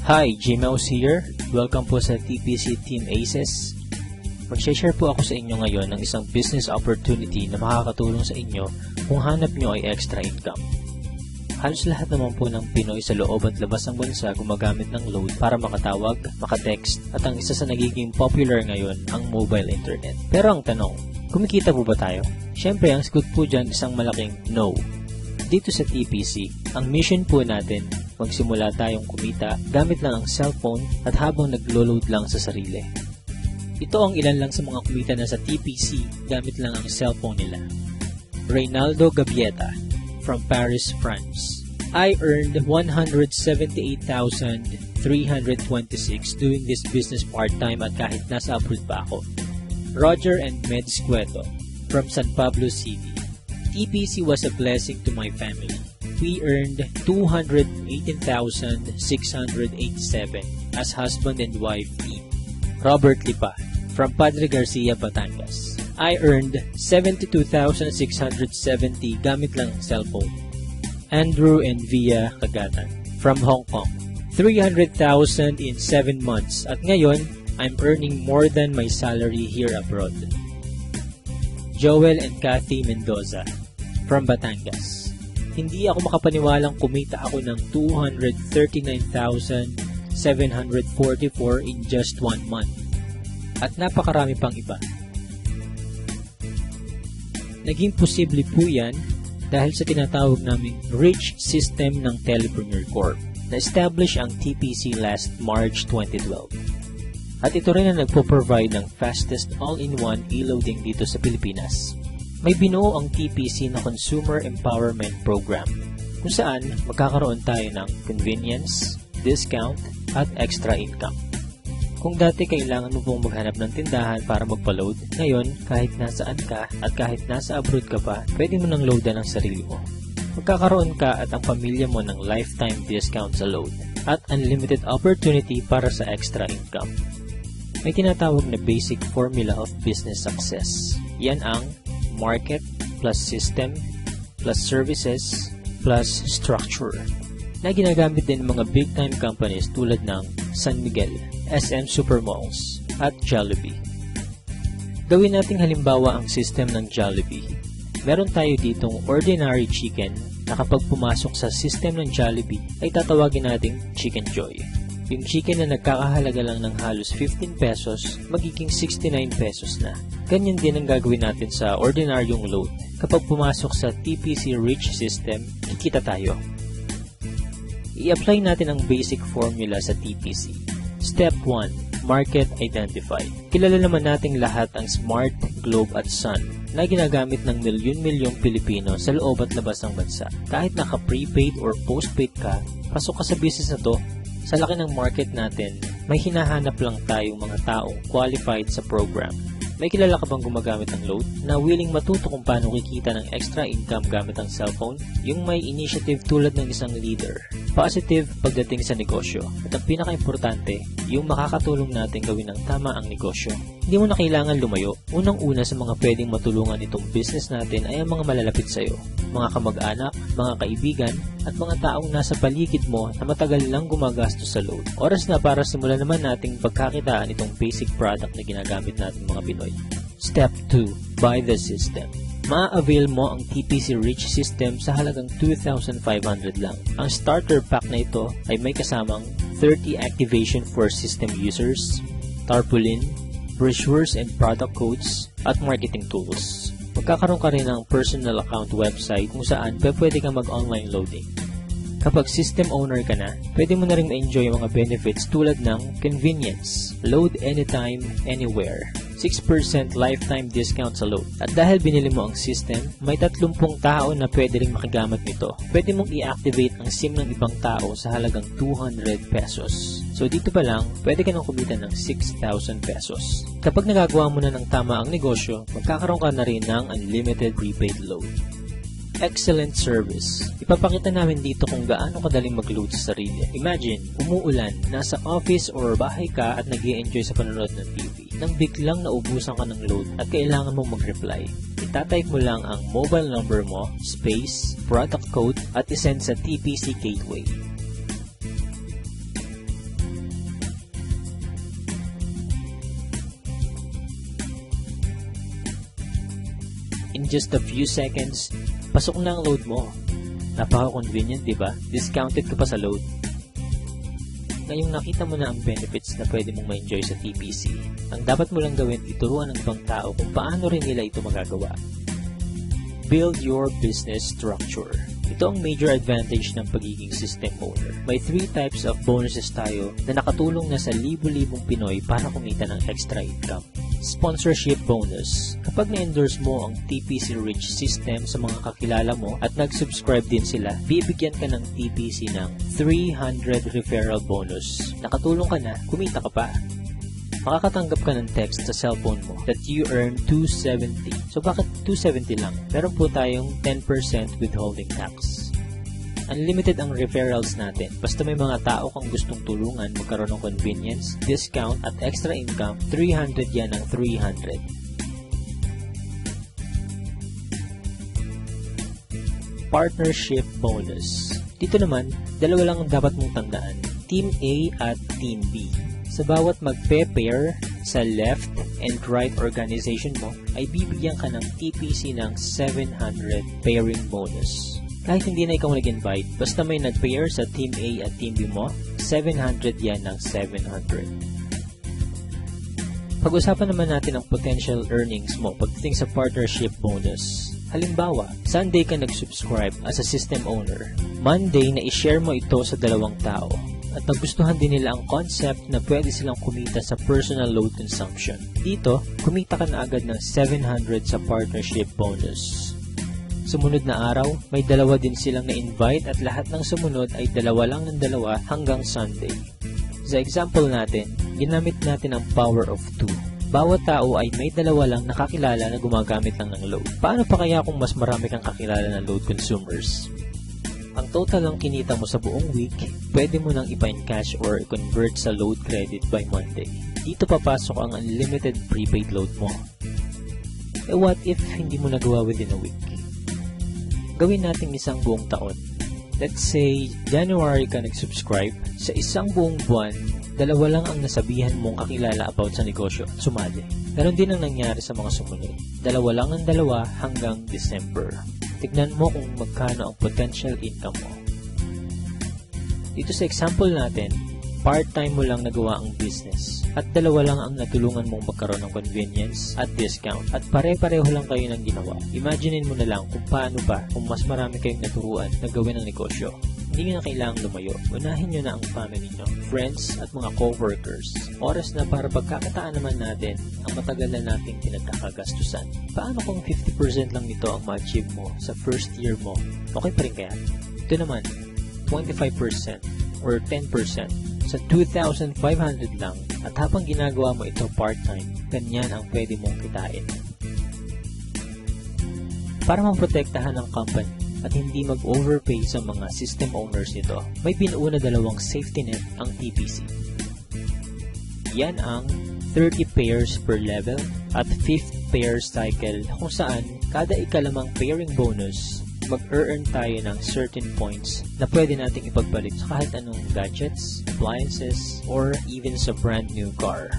Hi, Gmouse here. Welcome po sa TPC Team Aces. Mag-share po ako sa inyo ngayon ng isang business opportunity na makakatulong sa inyo kung hanap nyo ay extra income. Halos lahat naman po ng Pinoy sa loob at labas ng bansa gumagamit ng load para makatawag, makatext, at ang isa sa nagiging popular ngayon, ang mobile internet. Pero ang tanong, kumikita po ba tayo? Siyempre, ang sagot po dyan isang malaking no. Dito sa TPC, ang mission po natin, magsimula tayong kumita gamit lang ang cellphone at habang naglo-load lang sa sarili. Ito ang ilan lang sa mga kumita na sa TPC gamit lang ang cellphone nila. Reynaldo Gabieta from Paris, France. I earned 178,326 doing this business part-time at kahit nasa abroad pa ako. Roger and Meds Cueto from San Pablo City. TPC was a blessing to my family. We earned 218,687 as husband and wife team. Robert Lipa from Padre Garcia, Batangas. I earned 72,670 gamit lang ang cellphone. Andrew and Via Kagatan from Hong Kong. 300,000 in 7 months at ngayon, I'm earning more than my salary here abroad. Joel and Kathy Mendoza from Batangas. Hindi ako makapaniwalang kumita ako ng 239,744 in just 1 month. At napakarami pang iba. Naging posible po yan dahil sa tinatawag naming Rich System ng Telepreneur Corp. Na-establish ang TPC last March 2012. At ito rin ang nagpo-provide ng fastest all-in-one e-loading dito sa Pilipinas. May binuo ang TPC na Consumer Empowerment Program kung saan magkakaroon tayo ng convenience, discount, at extra income. Kung dati kailangan mo pong maghanap ng tindahan para magpa-load, ngayon kahit nasaan ka at kahit nasa abroad ka pa, pwede mo nang loadan ang sarili mo. Magkakaroon ka at ang pamilya mo ng lifetime discount sa load at unlimited opportunity para sa extra income. May tinatawag na basic formula of business success. Yan ang market plus system plus services plus structure na ginagamit din ng mga big-time companies tulad ng San Miguel, SM Supermalls at Jollibee. Gawin nating halimbawa ang system ng Jollibee. Meron tayo ditong ordinary chicken na kapag pumasok sa system ng Jollibee ay tatawagin nating Chicken Joy. Yung chicken na nagkakahalaga lang ng halos 15 pesos, magiging 69 pesos na. Ganyan din ang gagawin natin sa ordinaryong load. Kapag pumasok sa TPC Rich System, kikita tayo. I-apply natin ang basic formula sa TPC. Step 1. Market Identify. Kilala naman nating lahat ang Smart, Globe at Sun na ginagamit ng milyon-milyong Pilipino sa loob at labas ng bansa. Kahit naka-prepaid or postpaid ka, pasok ka sa business na to. Sa laki ng market natin, may hinahanap lang tayong mga taong qualified sa program. May kilala ka bang gumagamit ng load na willing matuto kung paano kikita ng extra income gamit ang cellphone? Yung may initiative tulad ng isang leader. Positive pagdating sa negosyo. At ang pinaka-importante, yung makakatulong natin gawin ng tama ang negosyo. Hindi mo na kailangan lumayo. Unang-una sa mga pwedeng matulungan itong business natin ay ang mga malalapit sa'yo. Mga kamag-anak, mga kaibigan, at mga taong nasa paligid mo na matagal lang gumagastos sa load. Oras na para simulan naman nating pagkakitaan itong basic product na ginagamit natin mga Pinoy. Step 2. Buy the system. Ma-avail mo ang TPC Rich System sa halagang 2,500 lang. Ang starter pack na ito ay may kasamang 30 activation for system users, tarpaulin, brochures and product codes, at marketing tools. Magkakaroon ka rin ng personal account website kung saan pwede kang mag-online loading. Kapag system owner ka na, pwede mo na rin ma-enjoy ang mga benefits tulad ng convenience, load anytime, anywhere, 6% lifetime discount sa load. At dahil binili mo ang system, may 30 tao na pwede rin makigamit nito. Pwede mong i-activate ang SIM ng ibang tao sa halagang 200 pesos. So dito pa lang, pwede ka nang kumita ng 6,000 pesos. Kapag nagagawa mo na ng tama ang negosyo, magkakaroon ka na rin ng unlimited prepaid load. Excellent service. Ipapakita namin dito kung gaano kadaling mag-load sa sarili. Imagine, umuulan, nasa office or bahay ka at nag-i-enjoy sa panonood ng TV. Nang biglang naubusan ka ng load at kailangan mong mag-reply, itatype mo lang ang mobile number mo, space, product code at isend sa TPC Gateway. in just a few seconds, pasok na ang load mo. Napaka-convenient, di ba? Discounted ka pa sa load. Ngayong nakita mo na ang benefits na pwede mong ma-enjoy sa TPC, ang dapat mo lang gawin, ituruan ng ibang tao kung paano rin nila ito magagawa. Build your business structure. Ito ang major advantage ng pagiging system owner. May 3 types of bonuses tayo na nakatulong na sa libo-libong Pinoy para kumita ng extra income. Sponsorship bonus. Kapag na-endorse mo ang TPC Rich system sa mga kakilala mo at nag-subscribe din sila, bibigyan ka ng TPC ng 300 referral bonus. Nakatulong ka na, kumita ka pa. Makakatanggap ka ng text sa cellphone mo that you earn 270. So bakit 270 lang? Meron po tayong 10% withholding tax. Unlimited ang referrals natin. Basta may mga tao kang gustong tulungan magkaroon ng convenience, discount at extra income, 300 yan ang 300. Partnership bonus. Dito naman, dalawa lang ang dapat mong tandaan. Team A at Team B. Sa bawat magpe-pair sa left and right organization mo, ay bibigyan ka ng TPC ng 700 pairing bonus. Kahit hindi na ikaw nag-invite, basta may nag-pair sa Team A at Team B mo, 700 yan ng 700. Pag-usapan naman natin ang potential earnings mo pagdating sa partnership bonus. Halimbawa, Sunday ka nag-subscribe as a system owner. Monday na i-share mo ito sa 2 tao. At nagustuhan din nila ang concept na pwede silang kumita sa personal load consumption. Dito, kumita ka na agad ng 700 sa partnership bonus. Sumunod na araw, may 2 din silang na-invite at lahat ng sumunod ay 2 lang ng 2 hanggang Sunday. Sa example natin, ginamit natin ang power of 2. Bawat tao ay may 2 lang nakakilala na gumagamit lang ng load. Paano pa kaya kung mas marami kang kakilala na load consumers? Ang total ng kinita mo sa buong week, pwede mo nang ipa-encash or i-convert sa load credit by Monday. Dito papasok ang unlimited prepaid load mo. Eh what if hindi mo nagawa within a week? Gawin natin isang buong taon. Let's say, January ka nag-subscribe. Sa isang buong buwan, 2 lang ang nasabihan mong kakilala about sa negosyo at sumali. Ganon din ang nangyari sa mga sumunod. 2 lang ang 2 hanggang December. Tignan mo kung magkano ang potential income mo. Dito sa example natin, part-time mo lang nagawa ang business at 2 lang ang natulungan mong magkaroon ng convenience at discount at pare-pareho lang kayo ng ginawa. Imaginein mo na lang kung paano ba kung mas marami kayong naturuan na gawin ang negosyo. Hindi nyo na kailangang lumayo. Unahin nyo na ang family nyo, friends at mga co-workers. Oras na para pagkakataan naman natin ang matagal na nating pinagkakagastusan. Paano kung 50% lang nito ang ma-achieve mo sa first year mo? Okay pa rin kaya? Ito naman, 25% or 10% sa 2,500 lang at habang ginagawa mo ito part-time, ganyan ang pwede mong kitain. Para maprotektahan ang company at hindi mag-overpay sa mga system owners nito, may binuo na 2 safety net ang TPC. Yan ang 30 pairs per level at 5th pair cycle kung saan kada ikalimang pairing bonus, mag-earn tayo ng certain points na pwede nating ipagpalit sa kahit anong gadgets, appliances, or even sa brand new car.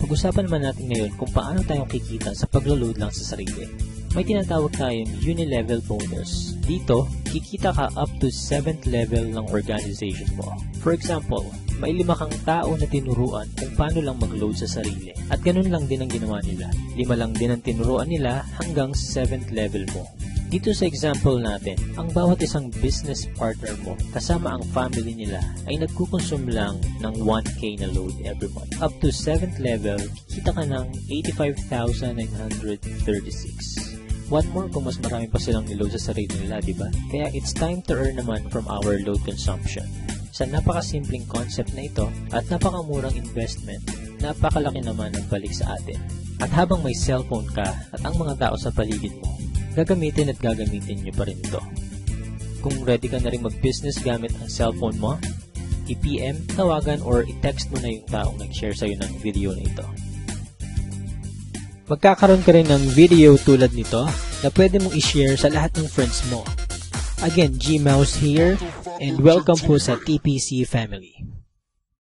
Pag-usapan naman natin ngayon kung paano tayo kikita sa paglo-load lang sa sarili. May tinatawag tayong uni-level bonus. Dito, kikita ka up to 7th level ng organization mo. For example, may 5 kang tao na tinuruan kung paano lang mag-load sa sarili. At ganun lang din ang ginawa nila. 5 lang din ang tinuruan nila hanggang 7th level mo. Dito sa example natin, ang bawat isang business partner mo kasama ang family nila ay nagkukonsume lang ng 1K na load every month. Up to 7th level, kikita ka ng 85,936. What more kung mas marami pa silang niload sa sarili nila, diba? Kaya it's time to earn naman from our load consumption. Sa napakasimpleng concept na ito at napakamurang investment, napakalaki naman ang balik sa atin. At habang may cellphone ka at ang mga tao sa paligid mo, gagamitin at gagamitin nyo pa rin ito. Kung ready ka na rin mag-business gamit ang cellphone mo, i-PM, tawagan or i-text mo na yung taong nag-share sa'yo ng video na ito. Magkakaroon ka rin ng video tulad nito na pwede mong i-share sa lahat ng friends mo. Again, G-Mouse here and welcome po sa TPC family.